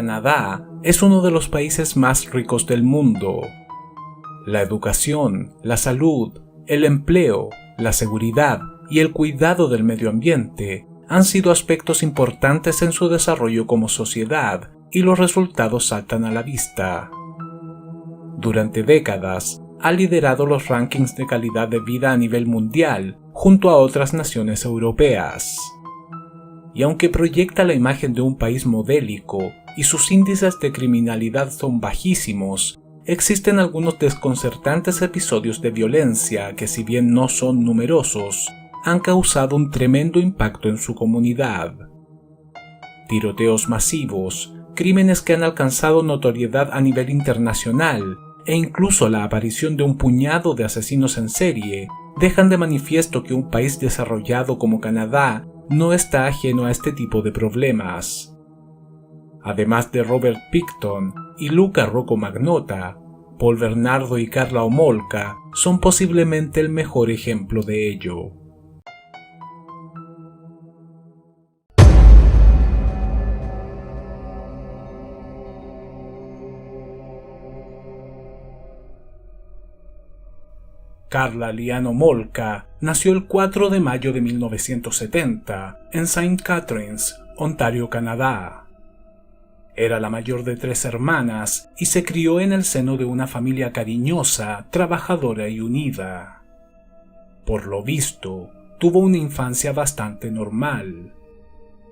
Canadá es uno de los países más ricos del mundo. La educación, la salud, el empleo, la seguridad y el cuidado del medio ambiente han sido aspectos importantes en su desarrollo como sociedad y los resultados saltan a la vista. Durante décadas, ha liderado los rankings de calidad de vida a nivel mundial junto a otras naciones europeas. Y aunque proyecta la imagen de un país modélico y sus índices de criminalidad son bajísimos, existen algunos desconcertantes episodios de violencia que, si bien no son numerosos, han causado un tremendo impacto en su comunidad. Tiroteos masivos, crímenes que han alcanzado notoriedad a nivel internacional e incluso la aparición de un puñado de asesinos en serie dejan de manifiesto que un país desarrollado como Canadá no está ajeno a este tipo de problemas. Además de Robert Pickton y Luca Rocco Magnotta, Paul Bernardo y Karla Homolka son posiblemente el mejor ejemplo de ello. Karla Liane Homolka nació el 4 de mayo de 1970 en St. Catharines, Ontario, Canadá. Era la mayor de 3 hermanas y se crió en el seno de una familia cariñosa, trabajadora y unida. Por lo visto, tuvo una infancia bastante normal.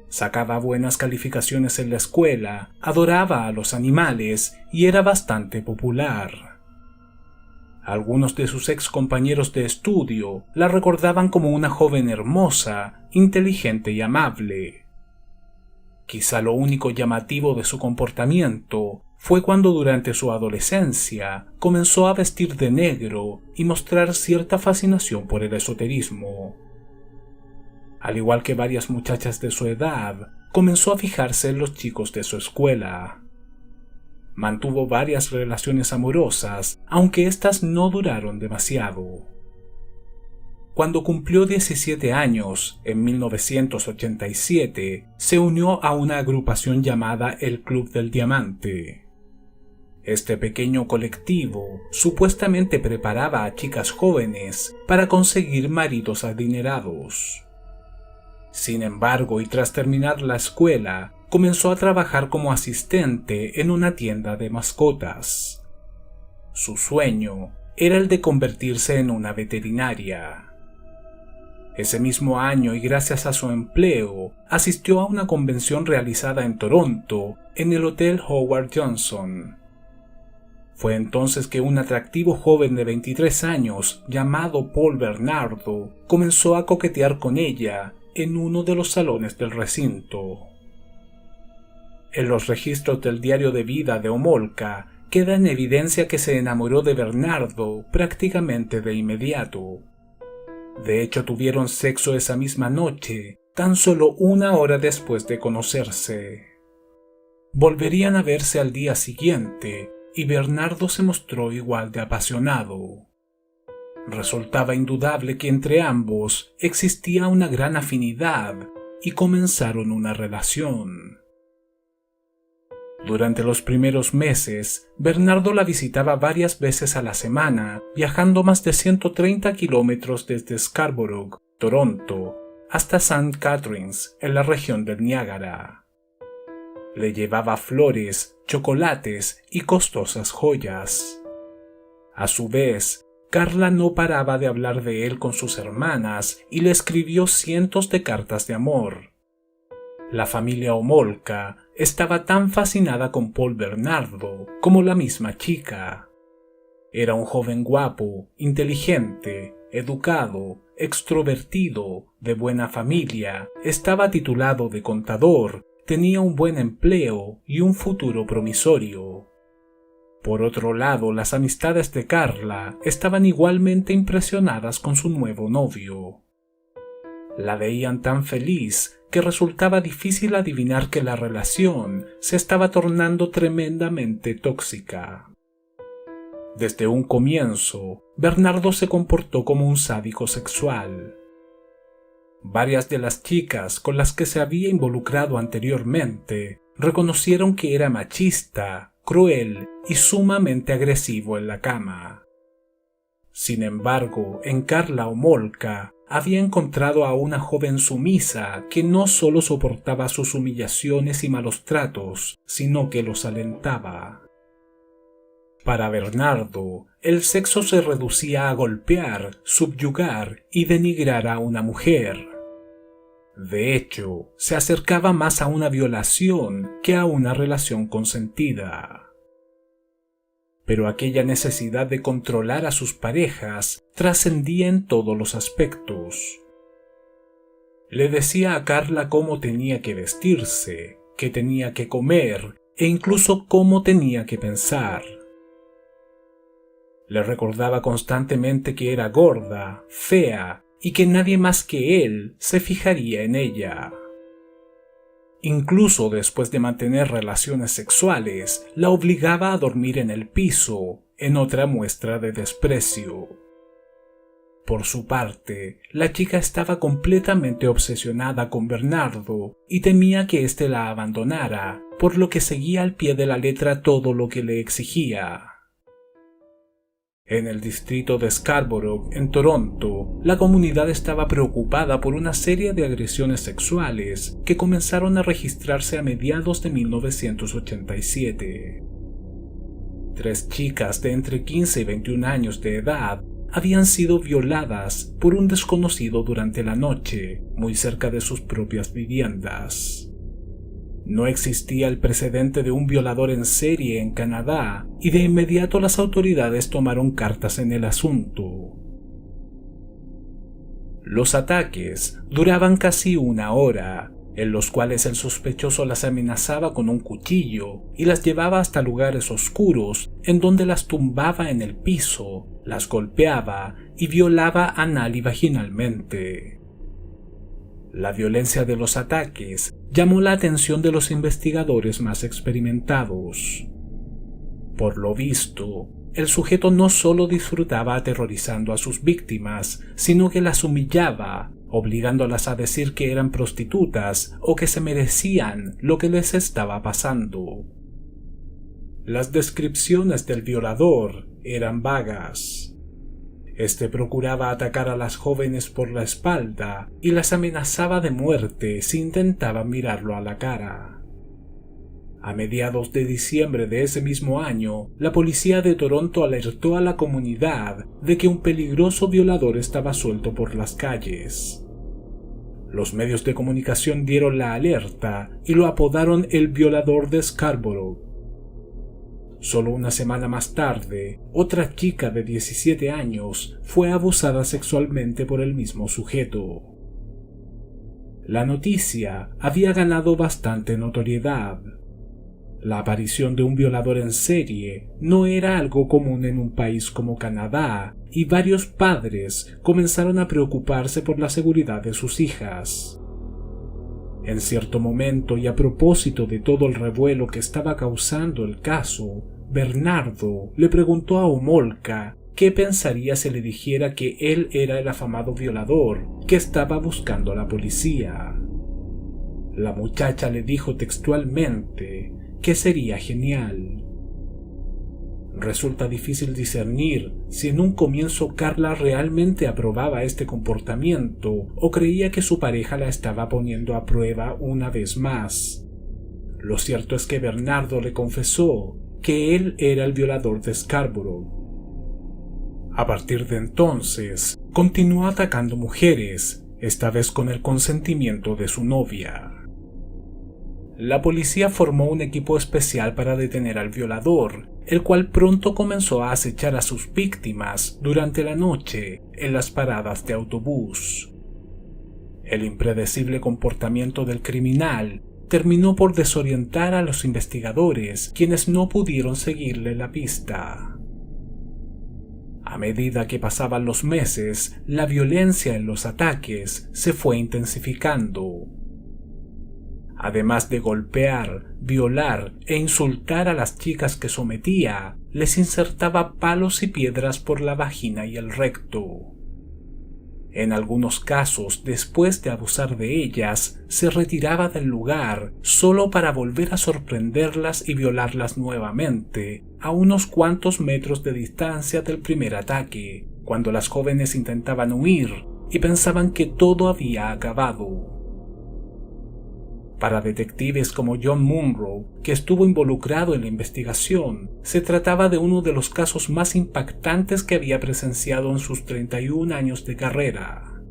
Sacaba buenas calificaciones en la escuela, adoraba a los animales y era bastante popular. Algunos de sus ex compañeros de estudio la recordaban como una joven hermosa, inteligente y amable. Quizá lo único llamativo de su comportamiento fue cuando durante su adolescencia comenzó a vestir de negro y mostrar cierta fascinación por el esoterismo. Al igual que varias muchachas de su edad, comenzó a fijarse en los chicos de su escuela. Mantuvo varias relaciones amorosas, aunque éstas no duraron demasiado. Cuando cumplió 17 años, en 1987, se unió a una agrupación llamada el Club del Diamante. Este pequeño colectivo supuestamente preparaba a chicas jóvenes para conseguir maridos adinerados. Sin embargo, y tras terminar la escuela, comenzó a trabajar como asistente en una tienda de mascotas. Su sueño era el de convertirse en una veterinaria. Ese mismo año, y gracias a su empleo, asistió a una convención realizada en Toronto, en el Hotel Howard Johnson. Fue entonces que un atractivo joven de 23 años, llamado Paul Bernardo, comenzó a coquetear con ella en uno de los salones del recinto. En los registros del diario de vida de Homolka queda en evidencia que se enamoró de Bernardo prácticamente de inmediato. De hecho, tuvieron sexo esa misma noche, tan solo 1 hora después de conocerse. Volverían a verse al día siguiente, y Bernardo se mostró igual de apasionado. Resultaba indudable que entre ambos existía una gran afinidad, y comenzaron una relación. Durante los primeros meses, Bernardo la visitaba varias veces a la semana, viajando más de 130 kilómetros desde Scarborough, Toronto, hasta St. Catharines, en la región del Niágara. Le llevaba flores, chocolates y costosas joyas. A su vez, Karla no paraba de hablar de él con sus hermanas y le escribió cientos de cartas de amor. La familia Homolka estaba tan fascinada con Paul Bernardo como la misma chica. Era un joven guapo, inteligente, educado, extrovertido, de buena familia, estaba titulado de contador, tenía un buen empleo y un futuro promisorio. Por otro lado, las amistades de Karla estaban igualmente impresionadas con su nuevo novio. La veían tan feliz que resultaba difícil adivinar que la relación se estaba tornando tremendamente tóxica. Desde un comienzo, Bernardo se comportó como un sádico sexual. Varias de las chicas con las que se había involucrado anteriormente reconocieron que era machista, cruel y sumamente agresivo en la cama. Sin embargo, en Karla Homolka había encontrado a una joven sumisa que no solo soportaba sus humillaciones y malos tratos, sino que los alentaba. Para Bernardo, el sexo se reducía a golpear, subyugar y denigrar a una mujer. De hecho, se acercaba más a una violación que a una relación consentida. Pero aquella necesidad de controlar a sus parejas trascendía en todos los aspectos. Le decía a Karla cómo tenía que vestirse, qué tenía que comer e incluso cómo tenía que pensar. Le recordaba constantemente que era gorda, fea y que nadie más que él se fijaría en ella. Incluso después de mantener relaciones sexuales, la obligaba a dormir en el piso, en otra muestra de desprecio. Por su parte, la chica estaba completamente obsesionada con Bernardo y temía que éste la abandonara, por lo que seguía al pie de la letra todo lo que le exigía. En el distrito de Scarborough, en Toronto, la comunidad estaba preocupada por una serie de agresiones sexuales que comenzaron a registrarse a mediados de 1987. 3 chicas de entre 15 y 21 años de edad habían sido violadas por un desconocido durante la noche, muy cerca de sus propias viviendas. No existía el precedente de un violador en serie en Canadá y de inmediato las autoridades tomaron cartas en el asunto. Los ataques duraban casi 1 hora, en los cuales el sospechoso las amenazaba con un cuchillo y las llevaba hasta lugares oscuros en donde las tumbaba en el piso, las golpeaba y violaba anal y vaginalmente. La violencia de los ataques llamó la atención de los investigadores más experimentados. Por lo visto, el sujeto no solo disfrutaba aterrorizando a sus víctimas, sino que las humillaba, obligándolas a decir que eran prostitutas o que se merecían lo que les estaba pasando. Las descripciones del violador eran vagas. Este procuraba atacar a las jóvenes por la espalda y las amenazaba de muerte si intentaban mirarlo a la cara. A mediados de diciembre de ese mismo año, la policía de Toronto alertó a la comunidad de que un peligroso violador estaba suelto por las calles. Los medios de comunicación dieron la alerta y lo apodaron el violador de Scarborough. Solo una semana más tarde, otra chica de 17 años fue abusada sexualmente por el mismo sujeto. La noticia había ganado bastante notoriedad. La aparición de un violador en serie no era algo común en un país como Canadá, y varios padres comenzaron a preocuparse por la seguridad de sus hijas. En cierto momento, y a propósito de todo el revuelo que estaba causando el caso, Bernardo le preguntó a Homolka qué pensaría si le dijera que él era el afamado violador que estaba buscando a la policía. La muchacha le dijo textualmente que sería genial. Resulta difícil discernir si en un comienzo Karla realmente aprobaba este comportamiento o creía que su pareja la estaba poniendo a prueba una vez más. Lo cierto es que Bernardo le confesó que él era el violador de Scarborough. A partir de entonces, continuó atacando mujeres, esta vez con el consentimiento de su novia. La policía formó un equipo especial para detener al violador, el cual pronto comenzó a acechar a sus víctimas durante la noche en las paradas de autobús. El impredecible comportamiento del criminal terminó por desorientar a los investigadores, quienes no pudieron seguirle la pista. A medida que pasaban los meses, la violencia en los ataques se fue intensificando. Además de golpear, violar e insultar a las chicas que sometía, les insertaba palos y piedras por la vagina y el recto. En algunos casos, después de abusar de ellas, se retiraba del lugar solo para volver a sorprenderlas y violarlas nuevamente, a unos cuantos metros de distancia del primer ataque, cuando las jóvenes intentaban huir y pensaban que todo había acabado. Para detectives como John Munro, que estuvo involucrado en la investigación, se trataba de uno de los casos más impactantes que había presenciado en sus 31 años de carrera.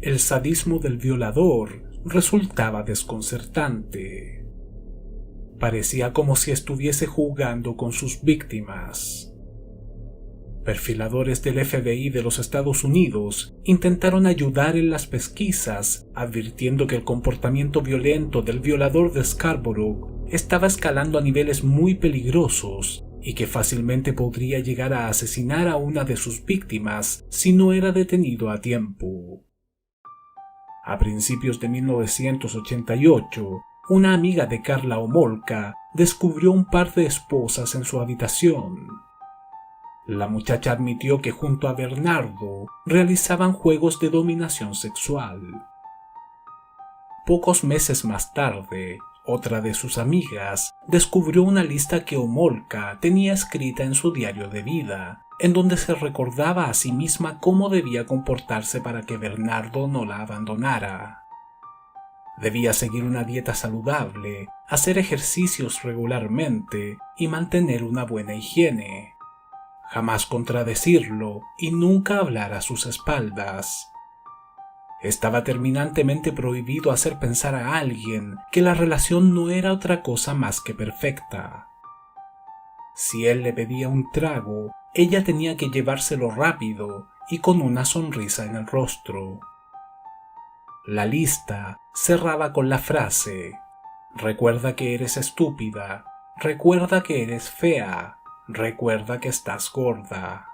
El sadismo del violador resultaba desconcertante. Parecía como si estuviese jugando con sus víctimas. Perfiladores del FBI de los Estados Unidos intentaron ayudar en las pesquisas, advirtiendo que el comportamiento violento del violador de Scarborough estaba escalando a niveles muy peligrosos y que fácilmente podría llegar a asesinar a una de sus víctimas si no era detenido a tiempo. A principios de 1988, una amiga de Karla Homolka descubrió un par de esposas en su habitación. La muchacha admitió que junto a Bernardo realizaban juegos de dominación sexual. Pocos meses más tarde, otra de sus amigas descubrió una lista que Homolka tenía escrita en su diario de vida, en donde se recordaba a sí misma cómo debía comportarse para que Bernardo no la abandonara. Debía seguir una dieta saludable, hacer ejercicios regularmente y mantener una buena higiene. Jamás contradecirlo y nunca hablar a sus espaldas. Estaba terminantemente prohibido hacer pensar a alguien que la relación no era otra cosa más que perfecta. Si él le pedía un trago, ella tenía que llevárselo rápido y con una sonrisa en el rostro. La lista cerraba con la frase: recuerda que eres estúpida, recuerda que eres fea, recuerda que estás gorda.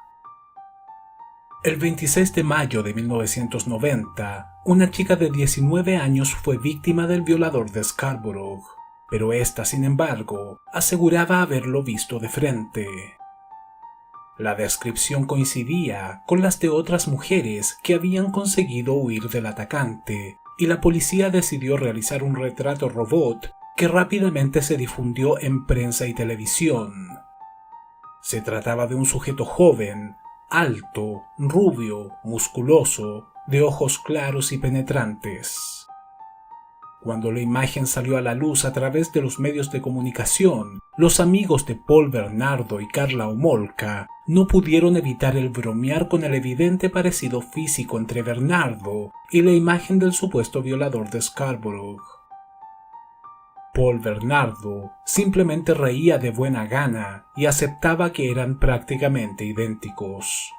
El 26 de mayo de 1990, una chica de 19 años fue víctima del violador de Scarborough, pero ésta, sin embargo, aseguraba haberlo visto de frente. La descripción coincidía con las de otras mujeres que habían conseguido huir del atacante, y la policía decidió realizar un retrato robot que rápidamente se difundió en prensa y televisión. Se trataba de un sujeto joven, alto, rubio, musculoso, de ojos claros y penetrantes. Cuando la imagen salió a la luz a través de los medios de comunicación, los amigos de Paul Bernardo y Karla Homolka no pudieron evitar el bromear con el evidente parecido físico entre Bernardo y la imagen del supuesto violador de Scarborough. Paul Bernardo simplemente reía de buena gana y aceptaba que eran prácticamente idénticos.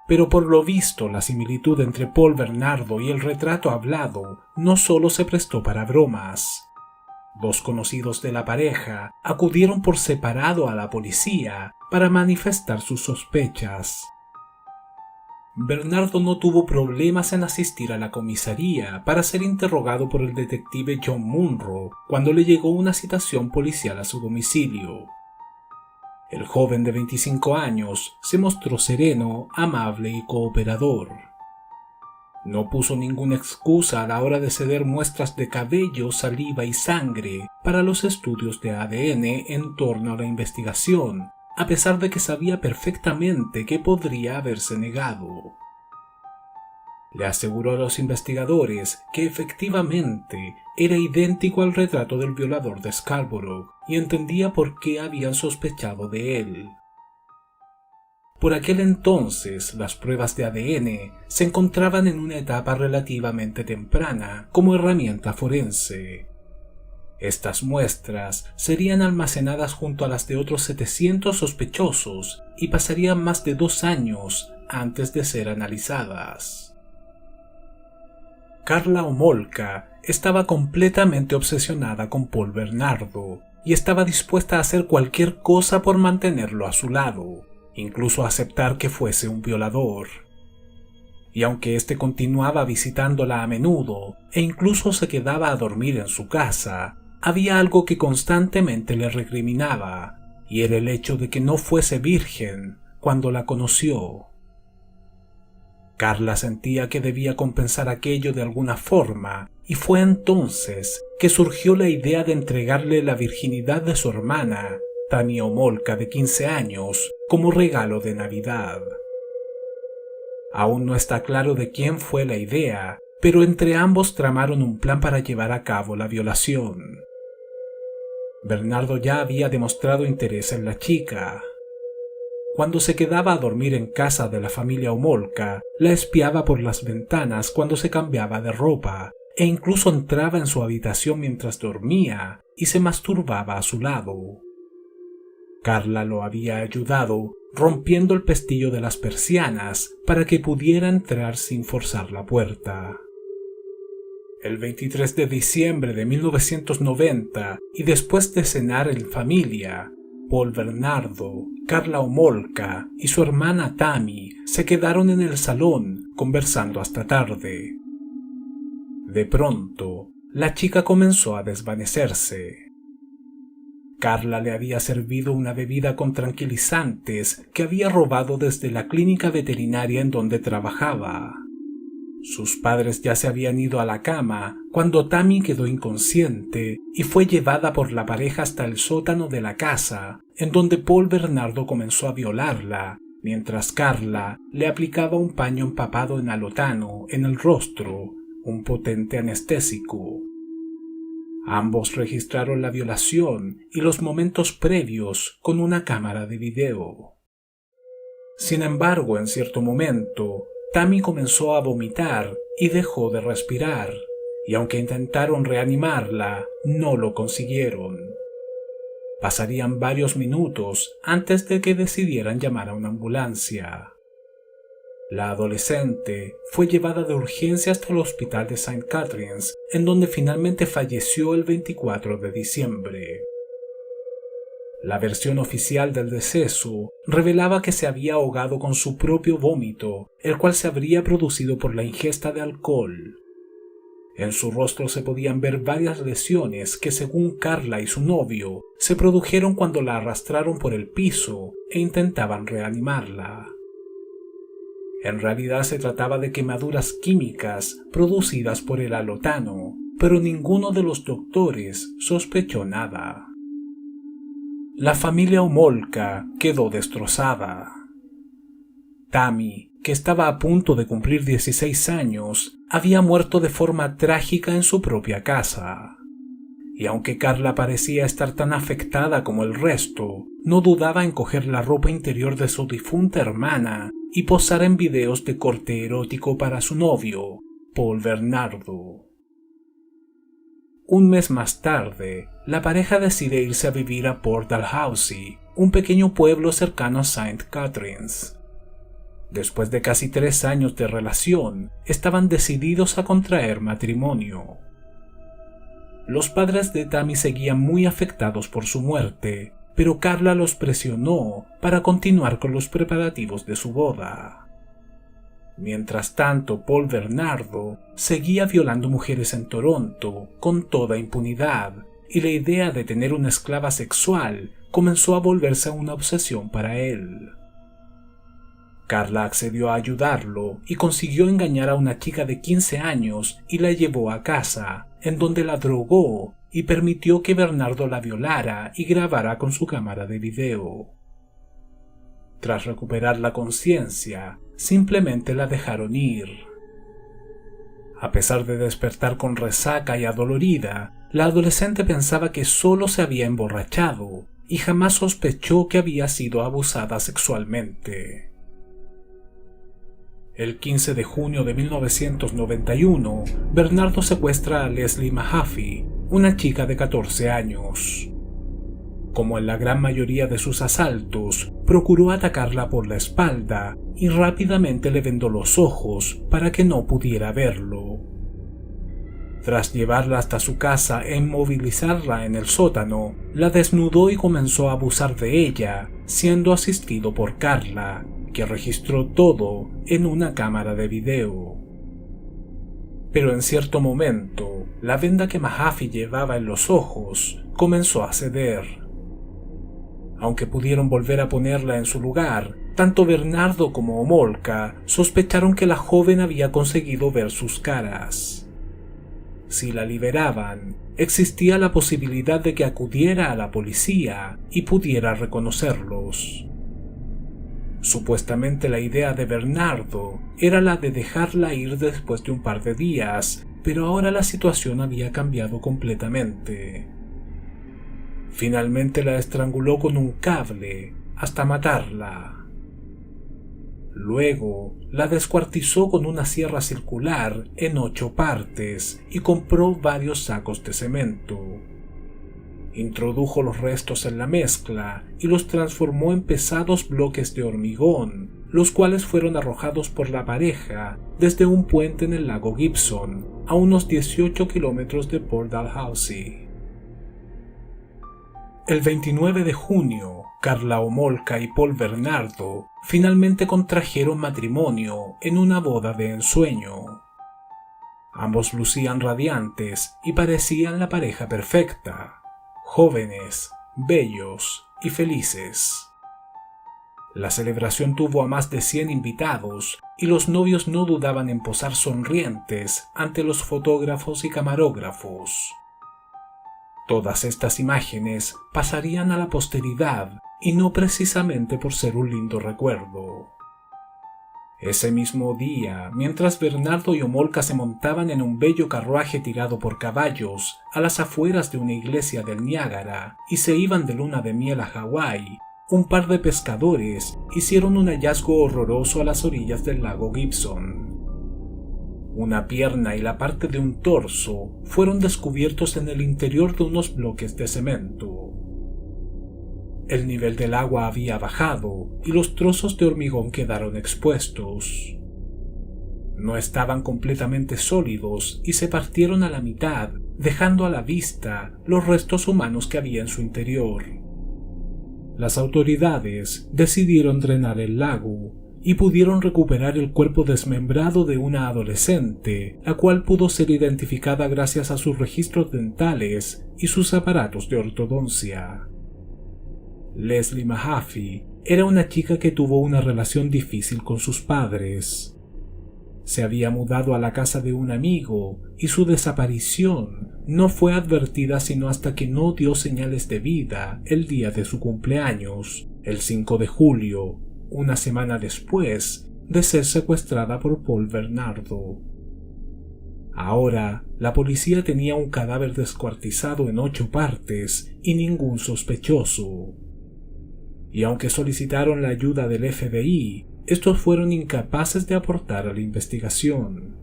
Pero por lo visto, la similitud entre Paul Bernardo y el retrato hablado no solo se prestó para bromas. Dos conocidos de la pareja acudieron por separado a la policía para manifestar sus sospechas. Bernardo no tuvo problemas en asistir a la comisaría para ser interrogado por el detective John Munro cuando le llegó una citación policial a su domicilio. El joven de 25 años se mostró sereno, amable y cooperador. No puso ninguna excusa a la hora de ceder muestras de cabello, saliva y sangre para los estudios de ADN en torno a la investigación, a pesar de que sabía perfectamente que podría haberse negado. Le aseguró a los investigadores que efectivamente era idéntico al retrato del violador de Scarborough y entendía por qué habían sospechado de él. Por aquel entonces, las pruebas de ADN se encontraban en una etapa relativamente temprana como herramienta forense. Estas muestras serían almacenadas junto a las de otros 700 sospechosos y pasarían más de 2 años antes de ser analizadas. Karla Homolka estaba completamente obsesionada con Paul Bernardo y estaba dispuesta a hacer cualquier cosa por mantenerlo a su lado, incluso aceptar que fuese un violador. Y aunque éste continuaba visitándola a menudo e incluso se quedaba a dormir en su casa, había algo que constantemente le recriminaba, y era el hecho de que no fuese virgen cuando la conoció. Carla sentía que debía compensar aquello de alguna forma, y fue entonces que surgió la idea de entregarle la virginidad de su hermana, Tammy Homolka, de 15 años, como regalo de Navidad. Aún no está claro de quién fue la idea, pero entre ambos tramaron un plan para llevar a cabo la violación. Bernardo ya había demostrado interés en la chica. Cuando se quedaba a dormir en casa de la familia Homolka, la espiaba por las ventanas cuando se cambiaba de ropa, e incluso entraba en su habitación mientras dormía y se masturbaba a su lado. Carla lo había ayudado rompiendo el pestillo de las persianas para que pudiera entrar sin forzar la puerta. El 23 de diciembre de 1990, y después de cenar en familia, Paul Bernardo, Carla Homolka y su hermana Tammy se quedaron en el salón conversando hasta tarde. De pronto, la chica comenzó a desvanecerse. Carla le había servido una bebida con tranquilizantes que había robado desde la clínica veterinaria en donde trabajaba. Sus padres ya se habían ido a la cama cuando Tammy quedó inconsciente y fue llevada por la pareja hasta el sótano de la casa, en donde Paul Bernardo comenzó a violarla, mientras Carla le aplicaba un paño empapado en alotano en el rostro, un potente anestésico. Ambos registraron la violación y los momentos previos con una cámara de video. Sin embargo, en cierto momento, Tammy comenzó a vomitar y dejó de respirar, y aunque intentaron reanimarla, no lo consiguieron. Pasarían varios minutos antes de que decidieran llamar a una ambulancia. La adolescente fue llevada de urgencia hasta el hospital de St. Catharines, en donde finalmente falleció el 24 de diciembre. La versión oficial del deceso revelaba que se había ahogado con su propio vómito, el cual se habría producido por la ingesta de alcohol. En su rostro se podían ver varias lesiones que, según Carla y su novio, se produjeron cuando la arrastraron por el piso e intentaban reanimarla. En realidad se trataba de quemaduras químicas producidas por el alotano, pero ninguno de los doctores sospechó nada. La familia Homolka quedó destrozada. Tammy, que estaba a punto de cumplir 16 años, había muerto de forma trágica en su propia casa. Y aunque Carla parecía estar tan afectada como el resto, no dudaba en coger la ropa interior de su difunta hermana y posar en videos de corte erótico para su novio, Paul Bernardo. Un mes más tarde, la pareja decide irse a vivir a Port Dalhousie, un pequeño pueblo cercano a St. Catharines. Después de casi 3 años de relación, estaban decididos a contraer matrimonio. Los padres de Tammy seguían muy afectados por su muerte, pero Carla los presionó para continuar con los preparativos de su boda. Mientras tanto, Paul Bernardo seguía violando mujeres en Toronto con toda impunidad, y la idea de tener una esclava sexual comenzó a volverse una obsesión para él. Carla accedió a ayudarlo y consiguió engañar a una chica de 15 años y la llevó a casa, en donde la drogó y permitió que Bernardo la violara y grabara con su cámara de video. Tras recuperar la conciencia, simplemente la dejaron ir. A pesar de despertar con resaca y adolorida, la adolescente pensaba que solo se había emborrachado y jamás sospechó que había sido abusada sexualmente. El 15 de junio de 1991, Bernardo secuestra a Leslie Mahaffey, una chica de 14 años. Como en la gran mayoría de sus asaltos, procuró atacarla por la espalda y rápidamente le vendó los ojos para que no pudiera verlo. Tras llevarla hasta su casa e inmovilizarla en el sótano, la desnudó y comenzó a abusar de ella, siendo asistido por Carla, que registró todo en una cámara de video. Pero en cierto momento, la venda que Mahaffey llevaba en los ojos comenzó a ceder. Aunque pudieron volver a ponerla en su lugar, Tanto Bernardo como Homolka sospecharon que la joven había conseguido ver sus caras. Si la liberaban, existía la posibilidad de que acudiera a la policía y pudiera reconocerlos. Supuestamente la idea de Bernardo era la de dejarla ir después de un par de días, pero ahora la situación había cambiado completamente. Finalmente la estranguló con un cable hasta matarla. Luego la descuartizó con una sierra circular en 8 partes y compró varios sacos de cemento. Introdujo los restos en la mezcla y los transformó en pesados bloques de hormigón, los cuales fueron arrojados por la pareja desde un puente en el lago Gibson, a unos 18 kilómetros de Port Dalhousie. El 29 de junio, Karla Homolka y Paul Bernardo finalmente contrajeron matrimonio en una boda de ensueño. Ambos lucían radiantes y parecían la pareja perfecta, jóvenes, bellos y felices. La celebración tuvo a más de 100 invitados y los novios no dudaban en posar sonrientes ante los fotógrafos y camarógrafos. Todas estas imágenes pasarían a la posteridad y no precisamente por ser un lindo recuerdo. Ese mismo día, mientras Bernardo y Homolka se montaban en un bello carruaje tirado por caballos a las afueras de una iglesia del Niágara y se iban de luna de miel a Hawái, un par de pescadores hicieron un hallazgo horroroso a las orillas del lago Gibson. Una pierna y la parte de un torso fueron descubiertos en el interior de unos bloques de cemento. El nivel del agua había bajado y los trozos de hormigón quedaron expuestos. No estaban completamente sólidos y se partieron a la mitad, dejando a la vista los restos humanos que había en su interior. Las autoridades decidieron drenar el lago y pudieron recuperar el cuerpo desmembrado de una adolescente, la cual pudo ser identificada gracias a sus registros dentales y sus aparatos de ortodoncia. Leslie Mahaffey era una chica que tuvo una relación difícil con sus padres. Se había mudado a la casa de un amigo y su desaparición no fue advertida sino hasta que no dio señales de vida el día de su cumpleaños, el 5 de julio, una semana después de ser secuestrada por Paul Bernardo. Ahora, la policía tenía un cadáver descuartizado en 8 partes y ningún sospechoso. Y aunque solicitaron la ayuda del FBI, estos fueron incapaces de aportar a la investigación.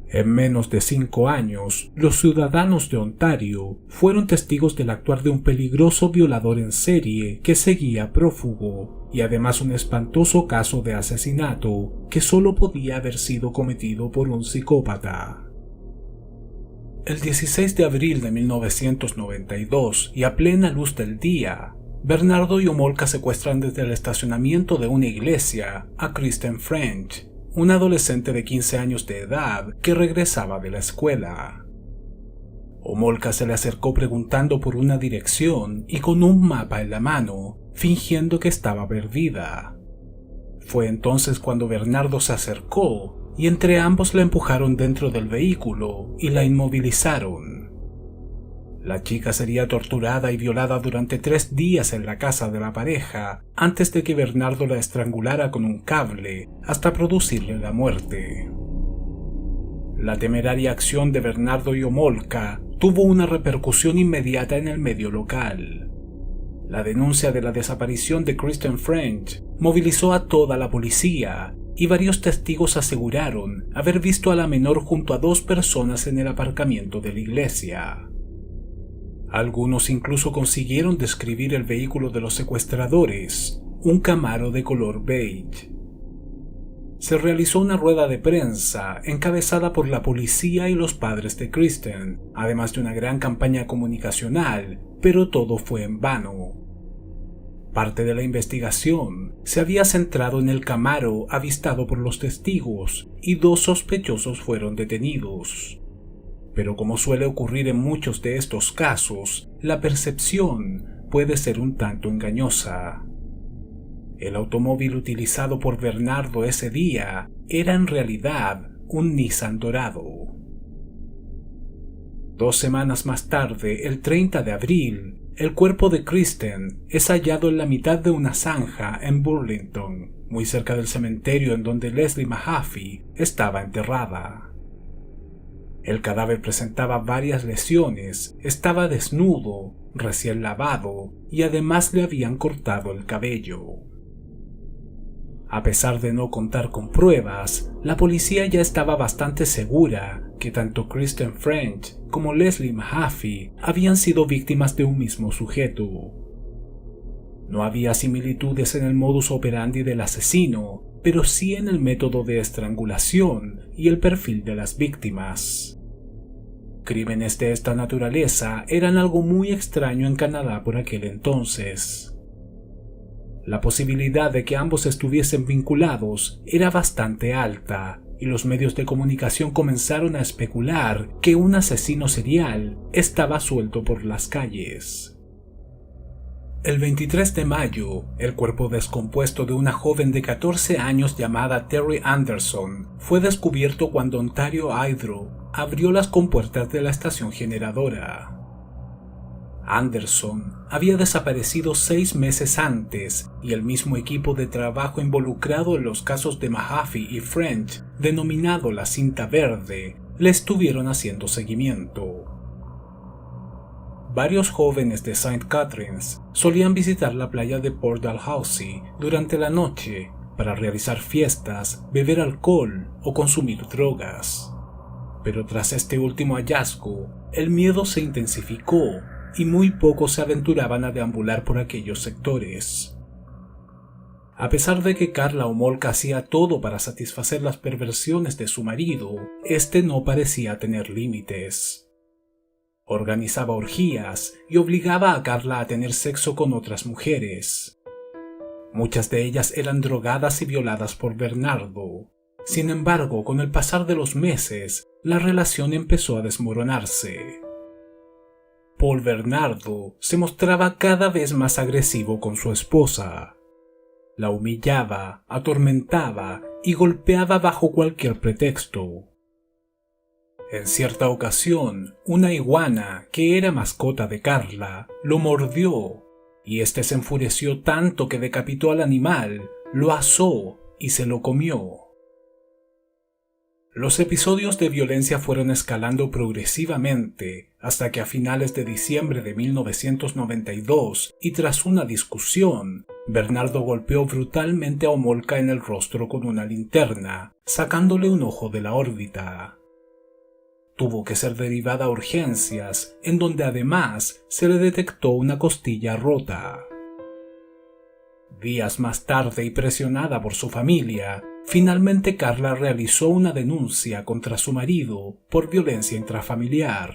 En menos de 5 años, los ciudadanos de Ontario fueron testigos del actuar de un peligroso violador en serie que seguía prófugo, y además un espantoso caso de asesinato que solo podía haber sido cometido por un psicópata. El 16 de abril de 1992, y a plena luz del día, Bernardo y Homolka secuestran desde el estacionamiento de una iglesia a Kristen French, una adolescente de 15 años de edad que regresaba de la escuela. Homolka se le acercó preguntando por una dirección y con un mapa en la mano, fingiendo que estaba perdida. Fue entonces cuando Bernardo se acercó y entre ambos la empujaron dentro del vehículo y la inmovilizaron. La chica sería torturada y violada durante 3 días en la casa de la pareja antes de que Bernardo la estrangulara con un cable hasta producirle la muerte. La temeraria acción de Bernardo y Homolka tuvo una repercusión inmediata en el medio local. La denuncia de la desaparición de Kristen French movilizó a toda la policía y varios testigos aseguraron haber visto a la menor junto a 2 personas en el aparcamiento de la iglesia. Algunos incluso consiguieron describir el vehículo de los secuestradores, un Camaro de color beige. Se realizó una rueda de prensa encabezada por la policía y los padres de Kristen, además de una gran campaña comunicacional, pero todo fue en vano. Parte de la investigación se había centrado en el Camaro avistado por los testigos y 2 sospechosos fueron detenidos. Pero como suele ocurrir en muchos de estos casos, la percepción puede ser un tanto engañosa. El automóvil utilizado por Bernardo ese día era en realidad un Nissan dorado. 2 semanas más tarde, el 30 de abril, el cuerpo de Kristen es hallado en la mitad de una zanja en Burlington, muy cerca del cementerio en donde Leslie Mahaffey estaba enterrada. El cadáver presentaba varias lesiones, estaba desnudo, recién lavado y además le habían cortado el cabello. A pesar de no contar con pruebas, la policía ya estaba bastante segura que tanto Kristen French como Leslie Mahaffey habían sido víctimas de un mismo sujeto. No había similitudes en el modus operandi del asesino, pero sí en el método de estrangulación y el perfil de las víctimas. Crímenes de esta naturaleza eran algo muy extraño en Canadá por aquel entonces. La posibilidad de que ambos estuviesen vinculados era bastante alta, y los medios de comunicación comenzaron a especular que un asesino serial estaba suelto por las calles. El 23 de mayo, el cuerpo descompuesto de una joven de 14 años llamada Terry Anderson fue descubierto cuando Ontario Hydro abrió las compuertas de la estación generadora. Anderson había desaparecido 6 meses antes y el mismo equipo de trabajo involucrado en los casos de Mahaffey y French, denominado la Cinta Verde, le estuvieron haciendo seguimiento. Varios jóvenes de St. Catharines solían visitar la playa de Port Dalhousie durante la noche para realizar fiestas, beber alcohol o consumir drogas. Pero tras este último hallazgo, el miedo se intensificó y muy pocos se aventuraban a deambular por aquellos sectores. A pesar de que Karla Homolka hacía todo para satisfacer las perversiones de su marido, este no parecía tener límites. Organizaba orgías y obligaba a Karla a tener sexo con otras mujeres. Muchas de ellas eran drogadas y violadas por Bernardo. Sin embargo, con el pasar de los meses, la relación empezó a desmoronarse. Paul Bernardo se mostraba cada vez más agresivo con su esposa. La humillaba, atormentaba y golpeaba bajo cualquier pretexto. En cierta ocasión, una iguana, que era mascota de Karla, lo mordió, y este se enfureció tanto que decapitó al animal, lo asó y se lo comió. Los episodios de violencia fueron escalando progresivamente hasta que a finales de diciembre de 1992 y tras una discusión, Bernardo golpeó brutalmente a Homolka en el rostro con una linterna, sacándole un ojo de la órbita. Tuvo que ser derivada a urgencias, en donde además se le detectó una costilla rota. Días más tarde y presionada por su familia, finalmente Karla realizó una denuncia contra su marido por violencia intrafamiliar.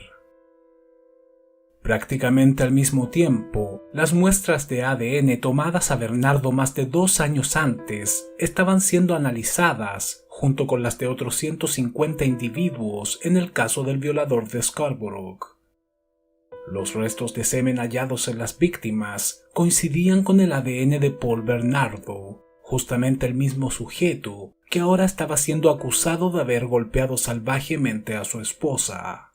Prácticamente al mismo tiempo, las muestras de ADN tomadas a Bernardo más de 2 años antes estaban siendo analizadas junto con las de otros 150 individuos en el caso del violador de Scarborough. Los restos de semen hallados en las víctimas coincidían con el ADN de Paul Bernardo, justamente el mismo sujeto que ahora estaba siendo acusado de haber golpeado salvajemente a su esposa.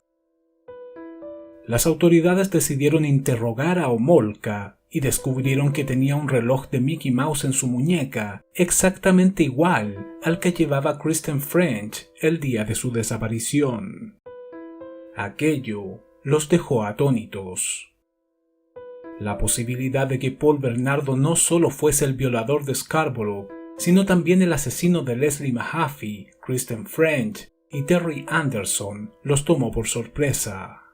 Las autoridades decidieron interrogar a Homolka y descubrieron que tenía un reloj de Mickey Mouse en su muñeca exactamente igual al que llevaba Kristen French el día de su desaparición. Aquello los dejó atónitos. La posibilidad de que Paul Bernardo no solo fuese el violador de Scarborough, sino también el asesino de Leslie Mahaffey, Kristen French y Terry Anderson los tomó por sorpresa.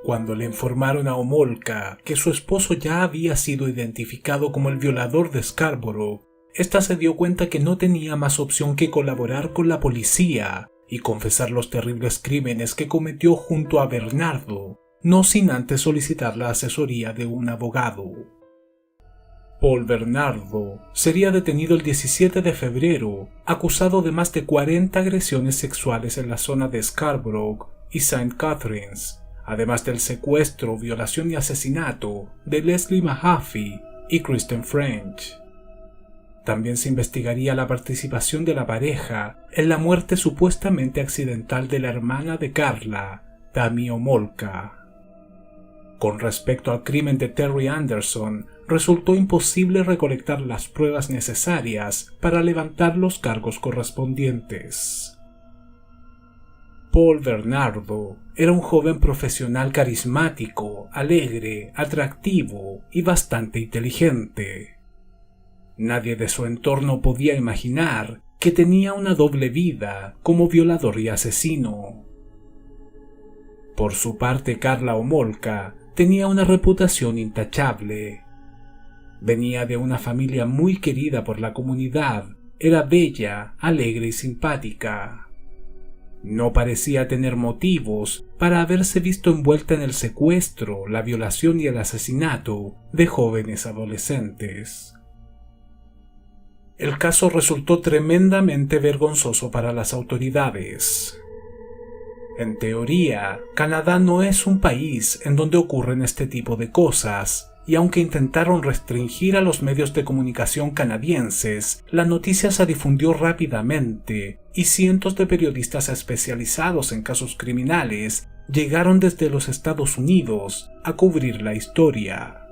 Cuando le informaron a Homolka que su esposo ya había sido identificado como el violador de Scarborough, ésta se dio cuenta que no tenía más opción que colaborar con la policía y confesar los terribles crímenes que cometió junto a Bernardo, no sin antes solicitar la asesoría de un abogado. Paul Bernardo sería detenido el 17 de febrero, acusado de más de 40 agresiones sexuales en la zona de Scarborough y St. Catharines, además del secuestro, violación y asesinato de Leslie Mahaffey y Kristen French. También se investigaría la participación de la pareja en la muerte supuestamente accidental de la hermana de Karla, Tammy Homolka. Con respecto al crimen de Terry Anderson, resultó imposible recolectar las pruebas necesarias para levantar los cargos correspondientes. Paul Bernardo era un joven profesional carismático, alegre, atractivo y bastante inteligente. Nadie de su entorno podía imaginar que tenía una doble vida como violador y asesino. Por su parte, Karla Homolka tenía una reputación intachable. Venía de una familia muy querida por la comunidad, era bella, alegre y simpática. No parecía tener motivos para haberse visto envuelta en el secuestro, la violación y el asesinato de jóvenes adolescentes. El caso resultó tremendamente vergonzoso para las autoridades. En teoría, Canadá no es un país en donde ocurren este tipo de cosas, y aunque intentaron restringir a los medios de comunicación canadienses, la noticia se difundió rápidamente y cientos de periodistas especializados en casos criminales llegaron desde los Estados Unidos a cubrir la historia.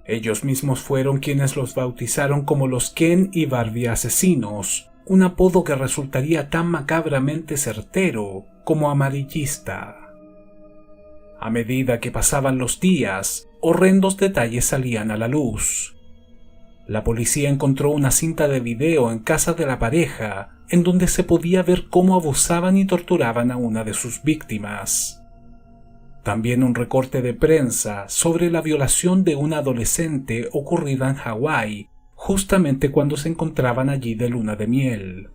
Ellos mismos fueron quienes los bautizaron como los Ken y Barbie asesinos, un apodo que resultaría tan macabramente certero como amarillista. A medida que pasaban los días, horrendos detalles salían a la luz. La policía encontró una cinta de video en casa de la pareja, en donde se podía ver cómo abusaban y torturaban a una de sus víctimas. También un recorte de prensa sobre la violación de una adolescente ocurrida en Hawái, justamente cuando se encontraban allí de luna de miel.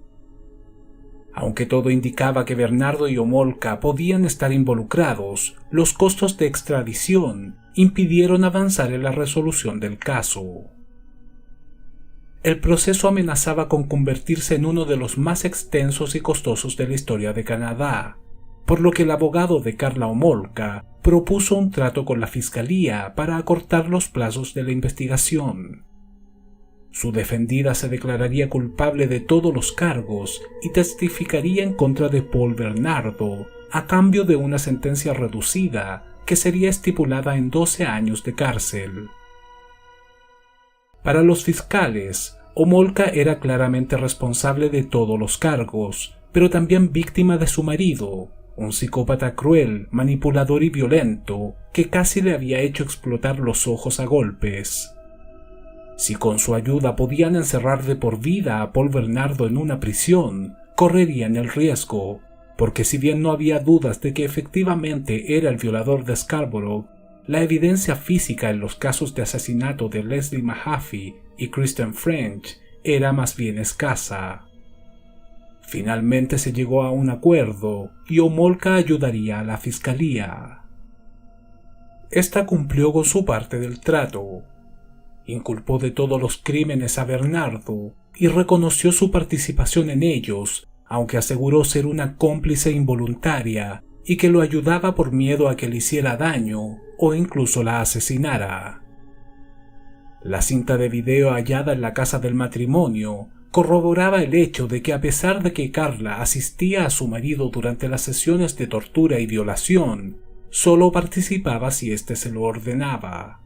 Aunque todo indicaba que Bernardo y Homolka podían estar involucrados, los costos de extradición impidieron avanzar en la resolución del caso. El proceso amenazaba con convertirse en uno de los más extensos y costosos de la historia de Canadá, por lo que el abogado de Karla Homolka propuso un trato con la fiscalía para acortar los plazos de la investigación. Su defendida se declararía culpable de todos los cargos y testificaría en contra de Paul Bernardo a cambio de una sentencia reducida que sería estipulada en 12 años de cárcel. Para los fiscales, Homolka era claramente responsable de todos los cargos, pero también víctima de su marido, un psicópata cruel, manipulador y violento que casi le había hecho explotar los ojos a golpes. Si con su ayuda podían encerrar de por vida a Paul Bernardo en una prisión, correrían el riesgo, porque si bien no había dudas de que efectivamente era el violador de Scarborough, la evidencia física en los casos de asesinato de Leslie Mahaffey y Kristen French era más bien escasa. Finalmente se llegó a un acuerdo y Homolka ayudaría a la fiscalía. Esta cumplió con su parte del trato. Inculpó de todos los crímenes a Bernardo y reconoció su participación en ellos, aunque aseguró ser una cómplice involuntaria y que lo ayudaba por miedo a que le hiciera daño o incluso la asesinara. La cinta de video hallada en la casa del matrimonio corroboraba el hecho de que a pesar de que Karla asistía a su marido durante las sesiones de tortura y violación, solo participaba si éste se lo ordenaba.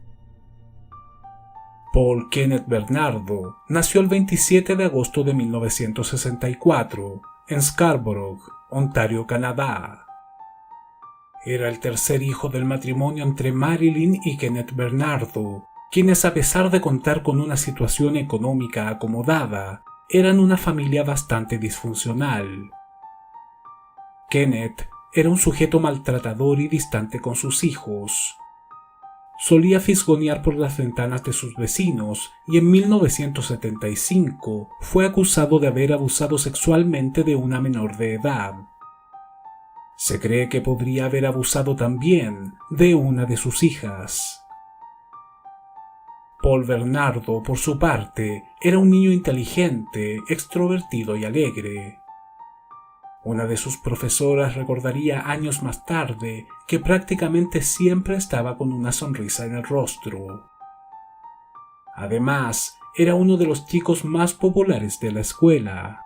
Paul Kenneth Bernardo nació el 27 de agosto de 1964 en Scarborough, Ontario, Canadá. Era el tercer hijo del matrimonio entre Marilyn y Kenneth Bernardo, quienes a pesar de contar con una situación económica acomodada, eran una familia bastante disfuncional. Kenneth era un sujeto maltratador y distante con sus hijos. Solía fisgonear por las ventanas de sus vecinos y en 1975 fue acusado de haber abusado sexualmente de una menor de edad. Se cree que podría haber abusado también de una de sus hijas. Paul Bernardo, por su parte, era un niño inteligente, extrovertido y alegre. Una de sus profesoras recordaría años más tarde que prácticamente siempre estaba con una sonrisa en el rostro. Además, era uno de los chicos más populares de la escuela.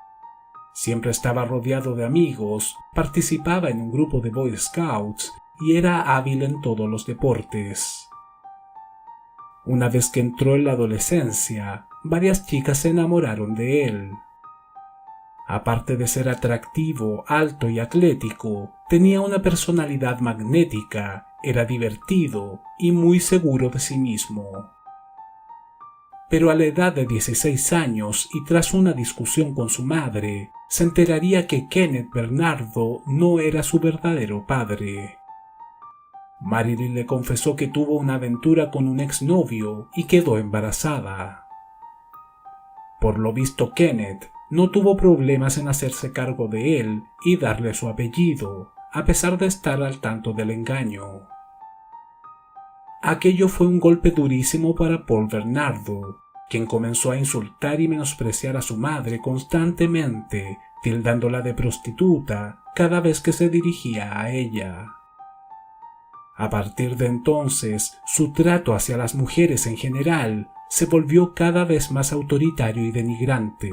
Siempre estaba rodeado de amigos, participaba en un grupo de Boy Scouts y era hábil en todos los deportes. Una vez que entró en la adolescencia, varias chicas se enamoraron de él. Aparte de ser atractivo, alto y atlético, tenía una personalidad magnética, era divertido y muy seguro de sí mismo. Pero a la edad de 16 años y tras una discusión con su madre, se enteraría que Kenneth Bernardo no era su verdadero padre. Marilyn le confesó que tuvo una aventura con un exnovio y quedó embarazada. Por lo visto, Kenneth no tuvo problemas en hacerse cargo de él y darle su apellido, a pesar de estar al tanto del engaño. Aquello fue un golpe durísimo para Paul Bernardo, quien comenzó a insultar y menospreciar a su madre constantemente, tildándola de prostituta cada vez que se dirigía a ella. A partir de entonces, su trato hacia las mujeres en general se volvió cada vez más autoritario y denigrante.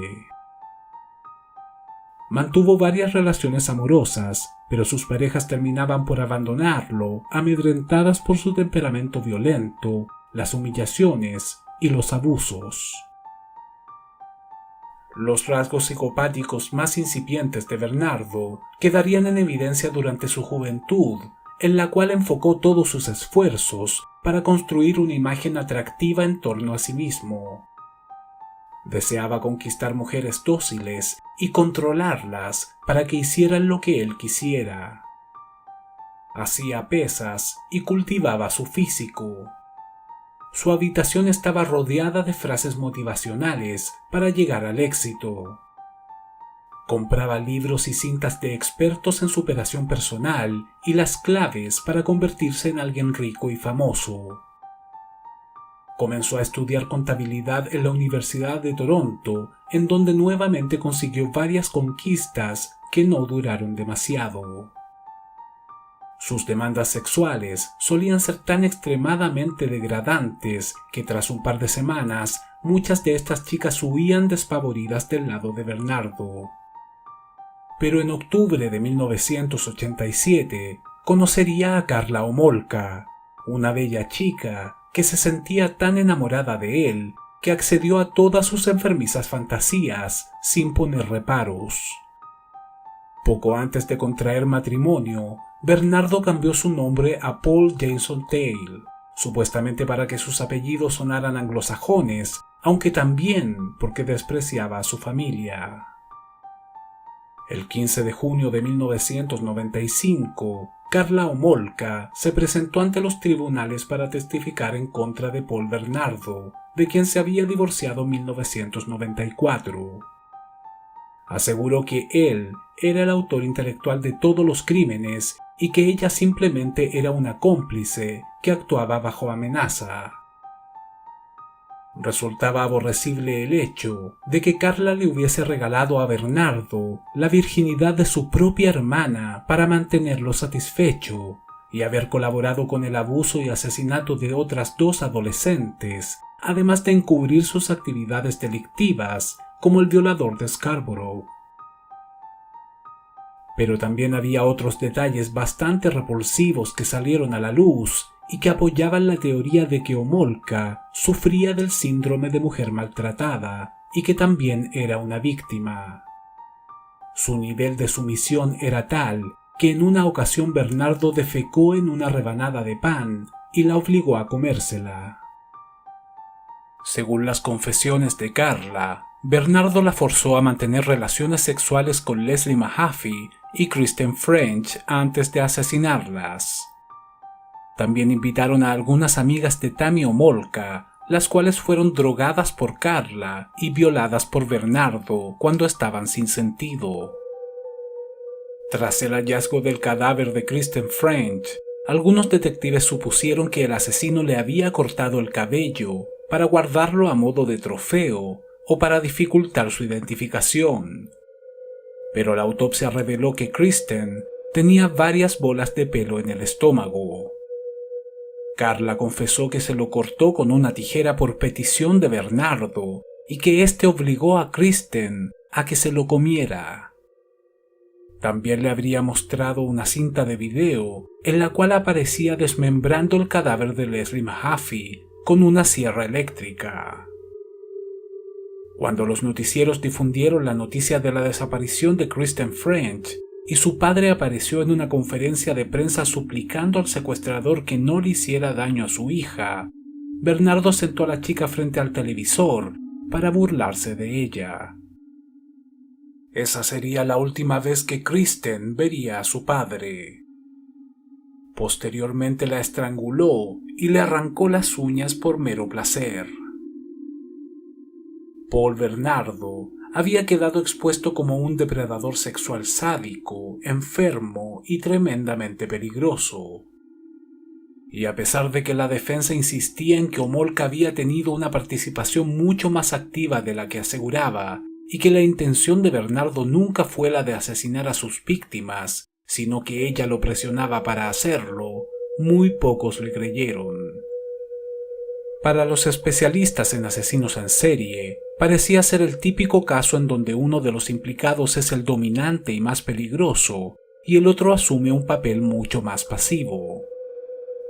Mantuvo varias relaciones amorosas, pero sus parejas terminaban por abandonarlo, amedrentadas por su temperamento violento, las humillaciones y los abusos. Los rasgos psicopáticos más incipientes de Bernardo quedarían en evidencia durante su juventud, en la cual enfocó todos sus esfuerzos para construir una imagen atractiva en torno a sí mismo. Deseaba conquistar mujeres dóciles y controlarlas para que hicieran lo que él quisiera. Hacía pesas y cultivaba su físico. Su habitación estaba rodeada de frases motivacionales para llegar al éxito. Compraba libros y cintas de expertos en superación personal y las claves para convertirse en alguien rico y famoso. Comenzó a estudiar contabilidad en la Universidad de Toronto, en donde nuevamente consiguió varias conquistas que no duraron demasiado. Sus demandas sexuales solían ser tan extremadamente degradantes que tras un par de semanas muchas de estas chicas huían despavoridas del lado de Bernardo. Pero en octubre de 1987 conocería a Karla Homolka, una bella chica que se sentía tan enamorada de él que accedió a todas sus enfermizas fantasías sin poner reparos. Poco antes de contraer matrimonio, Bernardo cambió su nombre a Paul Jason Taylor, supuestamente para que sus apellidos sonaran anglosajones, aunque también porque despreciaba a su familia. El 15 de junio de 1995, Karla Homolka se presentó ante los tribunales para testificar en contra de Paul Bernardo, de quien se había divorciado en 1994. Aseguró que él era el autor intelectual de todos los crímenes y que ella simplemente era una cómplice que actuaba bajo amenaza. Resultaba aborrecible el hecho de que Karla le hubiese regalado a Bernardo la virginidad de su propia hermana para mantenerlo satisfecho y haber colaborado con el abuso y asesinato de otras dos adolescentes, además de encubrir sus actividades delictivas como el violador de Scarborough. Pero también había otros detalles bastante repulsivos que salieron a la luz y que apoyaban la teoría de que Homolka sufría del síndrome de mujer maltratada y que también era una víctima. Su nivel de sumisión era tal que en una ocasión Bernardo defecó en una rebanada de pan y la obligó a comérsela. Según las confesiones de Karla, Bernardo la forzó a mantener relaciones sexuales con Leslie Mahaffey y Kristen French antes de asesinarlas. También invitaron a algunas amigas de Tammy Homolka, las cuales fueron drogadas por Karla y violadas por Bernardo cuando estaban sin sentido. Tras el hallazgo del cadáver de Kristen French, algunos detectives supusieron que el asesino le había cortado el cabello para guardarlo a modo de trofeo o para dificultar su identificación. Pero la autopsia reveló que Kristen tenía varias bolas de pelo en el estómago. Carla confesó que se lo cortó con una tijera por petición de Bernardo y que éste obligó a Kristen a que se lo comiera. También le habría mostrado una cinta de video en la cual aparecía desmembrando el cadáver de Leslie Mahaffey con una sierra eléctrica. Cuando los noticieros difundieron la noticia de la desaparición de Kristen French y su padre apareció en una conferencia de prensa suplicando al secuestrador que no le hiciera daño a su hija, Bernardo sentó a la chica frente al televisor para burlarse de ella. Esa sería la última vez que Kristen vería a su padre. Posteriormente la estranguló y le arrancó las uñas por mero placer. Paul Bernardo había quedado expuesto como un depredador sexual sádico, enfermo y tremendamente peligroso. Y a pesar de que la defensa insistía en que Homolka había tenido una participación mucho más activa de la que aseguraba, y que la intención de Bernardo nunca fue la de asesinar a sus víctimas, sino que ella lo presionaba para hacerlo, muy pocos le creyeron. Para los especialistas en asesinos en serie, parecía ser el típico caso en donde uno de los implicados es el dominante y más peligroso, y el otro asume un papel mucho más pasivo.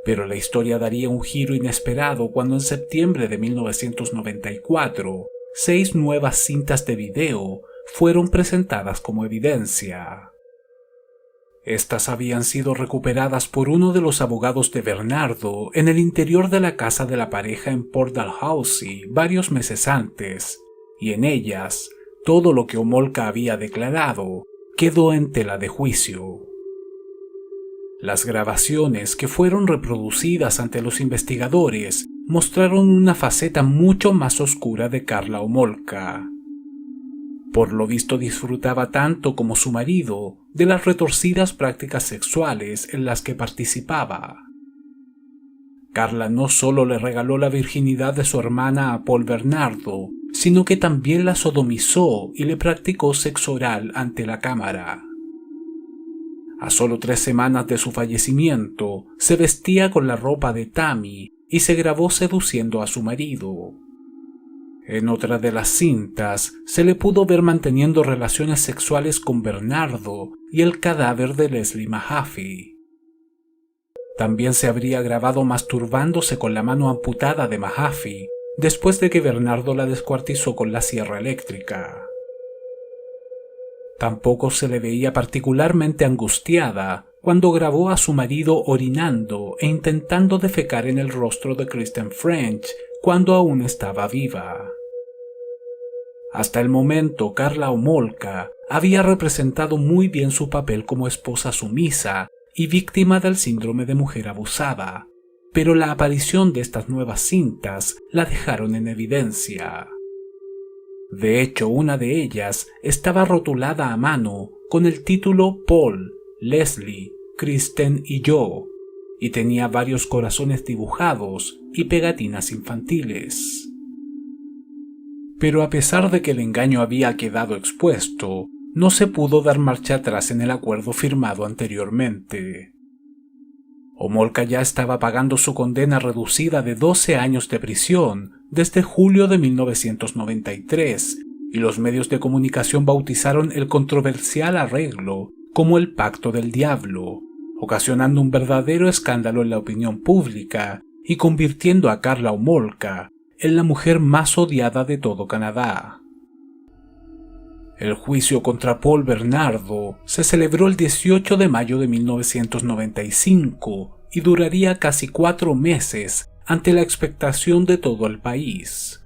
Pero la historia daría un giro inesperado cuando en septiembre de 1994, 6 nuevas cintas de video fueron presentadas como evidencia. Estas habían sido recuperadas por uno de los abogados de Bernardo en el interior de la casa de la pareja en Port Dalhousie varios meses antes, y en ellas todo lo que Homolka había declarado quedó en tela de juicio. Las grabaciones que fueron reproducidas ante los investigadores mostraron una faceta mucho más oscura de Karla Homolka. Por lo visto disfrutaba tanto como su marido de las retorcidas prácticas sexuales en las que participaba. Karla no solo le regaló la virginidad de su hermana a Paul Bernardo, sino que también la sodomizó y le practicó sexo oral ante la cámara. A solo 3 semanas de su fallecimiento, se vestía con la ropa de Tammy y se grabó seduciendo a su marido. En otra de las cintas, se le pudo ver manteniendo relaciones sexuales con Bernardo y el cadáver de Leslie Mahaffey. También se habría grabado masturbándose con la mano amputada de Mahaffey, después de que Bernardo la descuartizó con la sierra eléctrica. Tampoco se le veía particularmente angustiada cuando grabó a su marido orinando e intentando defecar en el rostro de Kristen French cuando aún estaba viva. Hasta el momento, Karla Homolka había representado muy bien su papel como esposa sumisa y víctima del síndrome de mujer abusada, pero la aparición de estas nuevas cintas la dejaron en evidencia. De hecho, una de ellas estaba rotulada a mano con el título Paul, Leslie, Kristen y yo, y tenía varios corazones dibujados y pegatinas infantiles. Pero a pesar de que el engaño había quedado expuesto, no se pudo dar marcha atrás en el acuerdo firmado anteriormente. Homolka ya estaba pagando su condena reducida de 12 años de prisión desde julio de 1993, y los medios de comunicación bautizaron el controversial arreglo como el Pacto del Diablo, ocasionando un verdadero escándalo en la opinión pública y convirtiendo a Karla Homolka en la mujer más odiada de todo Canadá. El juicio contra Paul Bernardo se celebró el 18 de mayo de 1995 y duraría casi 4 meses ante la expectación de todo el país.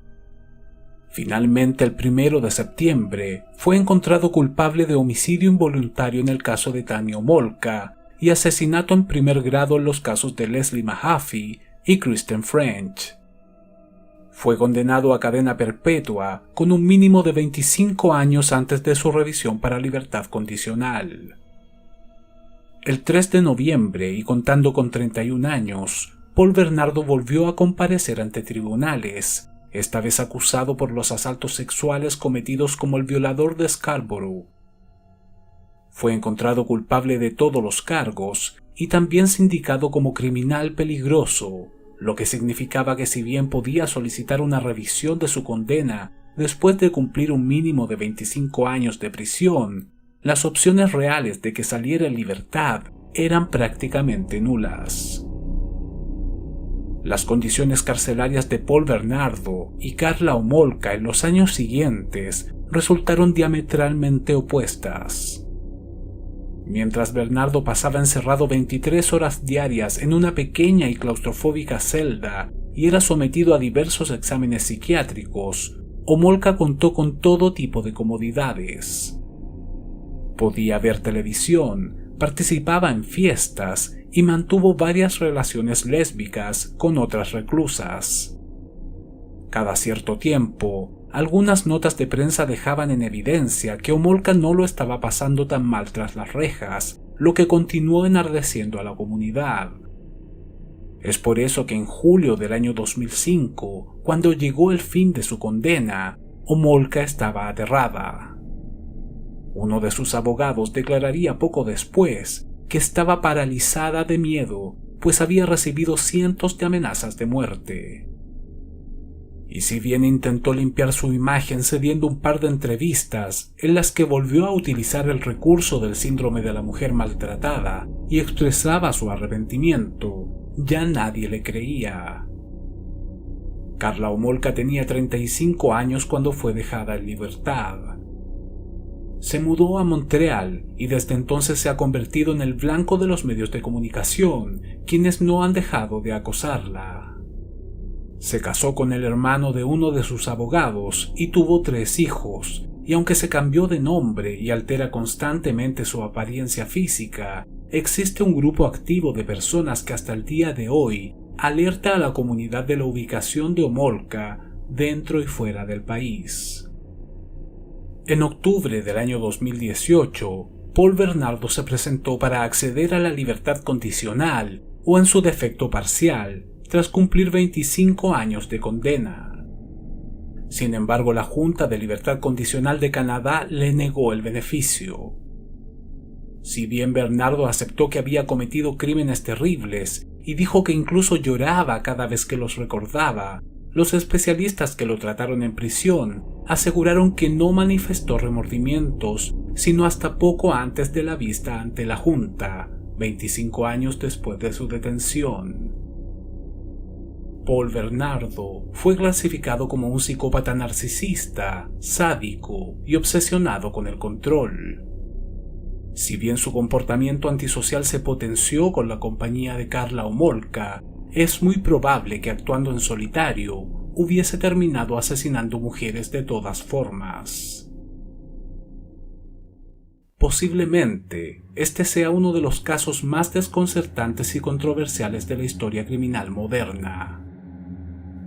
Finalmente, el 1 de septiembre, fue encontrado culpable de homicidio involuntario en el caso de Tammy Homolka y asesinato en primer grado en los casos de Leslie Mahaffey y Kristen French. Fue condenado a cadena perpetua con un mínimo de 25 años antes de su revisión para libertad condicional. El 3 de noviembre, y contando con 31 años, Paul Bernardo volvió a comparecer ante tribunales, esta vez acusado por los asaltos sexuales cometidos como el violador de Scarborough. Fue encontrado culpable de todos los cargos y también sindicado como criminal peligroso, lo que significaba que si bien podía solicitar una revisión de su condena después de cumplir un mínimo de 25 años de prisión, las opciones reales de que saliera en libertad eran prácticamente nulas. Las condiciones carcelarias de Paul Bernardo y Karla Homolka en los años siguientes resultaron diametralmente opuestas. Mientras Bernardo pasaba encerrado 23 horas diarias en una pequeña y claustrofóbica celda y era sometido a diversos exámenes psiquiátricos, Homolka contó con todo tipo de comodidades. Podía ver televisión, participaba en fiestas y mantuvo varias relaciones lésbicas con otras reclusas. Cada cierto tiempo, algunas notas de prensa dejaban en evidencia que Homolka no lo estaba pasando tan mal tras las rejas, lo que continuó enardeciendo a la comunidad. Es por eso que en julio del año 2005, cuando llegó el fin de su condena, Homolka estaba aterrada. Uno de sus abogados declararía poco después que estaba paralizada de miedo, pues había recibido cientos de amenazas de muerte. Y si bien intentó limpiar su imagen cediendo un par de entrevistas en las que volvió a utilizar el recurso del síndrome de la mujer maltratada y expresaba su arrepentimiento, ya nadie le creía. Karla Homolka tenía 35 años cuando fue dejada en libertad. Se mudó a Montreal y desde entonces se ha convertido en el blanco de los medios de comunicación, quienes no han dejado de acosarla. Se casó con el hermano de uno de sus abogados y tuvo 3 hijos, y aunque se cambió de nombre y altera constantemente su apariencia física, existe un grupo activo de personas que hasta el día de hoy alerta a la comunidad de la ubicación de Homolka dentro y fuera del país. En octubre del año 2018, Paul Bernardo se presentó para acceder a la libertad condicional o en su defecto parcial, tras cumplir 25 años de condena. Sin embargo, la Junta de Libertad Condicional de Canadá le negó el beneficio. Si bien Bernardo aceptó que había cometido crímenes terribles y dijo que incluso lloraba cada vez que los recordaba, los especialistas que lo trataron en prisión aseguraron que no manifestó remordimientos sino hasta poco antes de la vista ante la Junta, 25 años después de su detención. Paul Bernardo fue clasificado como un psicópata narcisista, sádico y obsesionado con el control. Si bien su comportamiento antisocial se potenció con la compañía de Karla Homolka, es muy probable que actuando en solitario hubiese terminado asesinando mujeres de todas formas. Posiblemente este sea uno de los casos más desconcertantes y controversiales de la historia criminal moderna.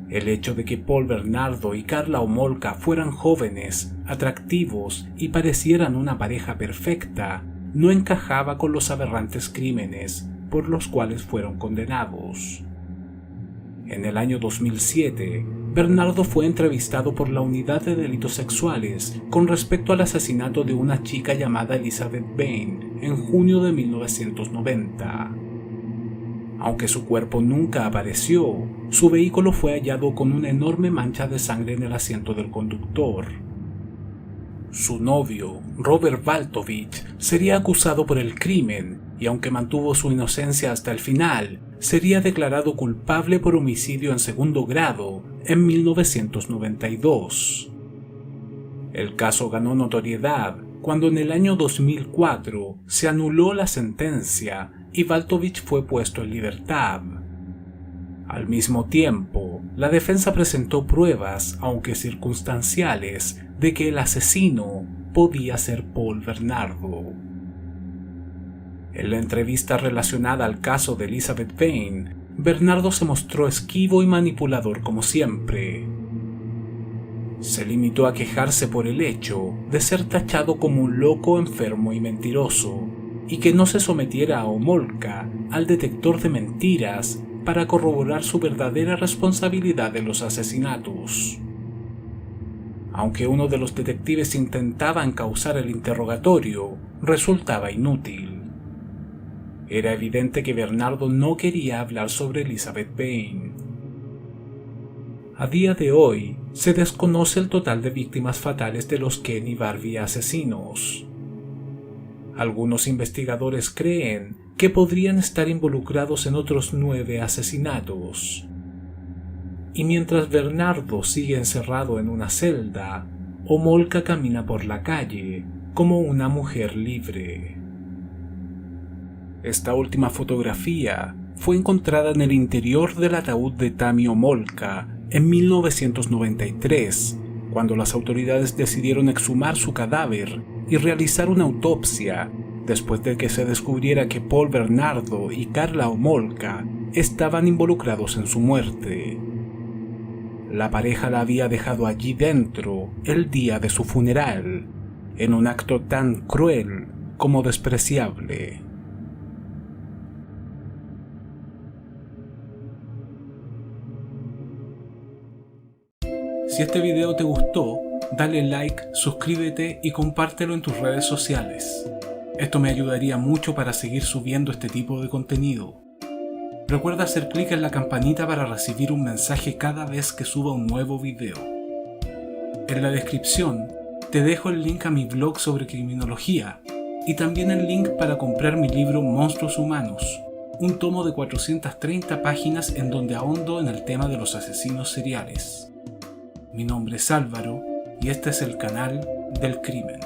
El hecho de que Paul Bernardo y Karla Homolka fueran jóvenes, atractivos y parecieran una pareja perfecta no encajaba con los aberrantes crímenes por los cuales fueron condenados. En el año 2007, Bernardo fue entrevistado por la Unidad de Delitos Sexuales con respecto al asesinato de una chica llamada Elizabeth Bain en junio de 1990. Aunque su cuerpo nunca apareció, su vehículo fue hallado con una enorme mancha de sangre en el asiento del conductor. Su novio, Robert Baltovich, sería acusado por el crimen y aunque mantuvo su inocencia hasta el final, sería declarado culpable por homicidio en segundo grado en 1992. El caso ganó notoriedad cuando en el año 2004 se anuló la sentencia y Baltovich fue puesto en libertad. Al mismo tiempo, la defensa presentó pruebas, aunque circunstanciales, de que el asesino podía ser Paul Bernardo. En la entrevista relacionada al caso de Elizabeth Bain, Bernardo se mostró esquivo y manipulador como siempre. Se limitó a quejarse por el hecho de ser tachado como un loco enfermo y mentiroso, y que no se sometiera a Homolka al detector de mentiras para corroborar su verdadera responsabilidad en los asesinatos. Aunque uno de los detectives intentaba encauzar el interrogatorio, resultaba inútil. Era evidente que Bernardo no quería hablar sobre Elizabeth Vane. A día de hoy, se desconoce el total de víctimas fatales de los Ken y Barbie asesinos. Algunos investigadores creen que podrían estar involucrados en otros 9 asesinatos. Y mientras Bernardo sigue encerrado en una celda, Homolka camina por la calle como una mujer libre. Esta última fotografía fue encontrada en el interior del ataúd de Tammy Homolka en 1993, cuando las autoridades decidieron exhumar su cadáver y realizar una autopsia, después de que se descubriera que Paul Bernardo y Karla Homolka estaban involucrados en su muerte. La pareja la había dejado allí dentro el día de su funeral, en un acto tan cruel como despreciable. Si este video te gustó, dale like, suscríbete y compártelo en tus redes sociales. Esto me ayudaría mucho para seguir subiendo este tipo de contenido. Recuerda hacer clic en la campanita para recibir un mensaje cada vez que suba un nuevo video. En la descripción te dejo el link a mi blog sobre criminología y también el link para comprar mi libro Monstruos Humanos, un tomo de 430 páginas en donde ahondo en el tema de los asesinos seriales. Mi nombre es Álvaro y este es el canal del crimen.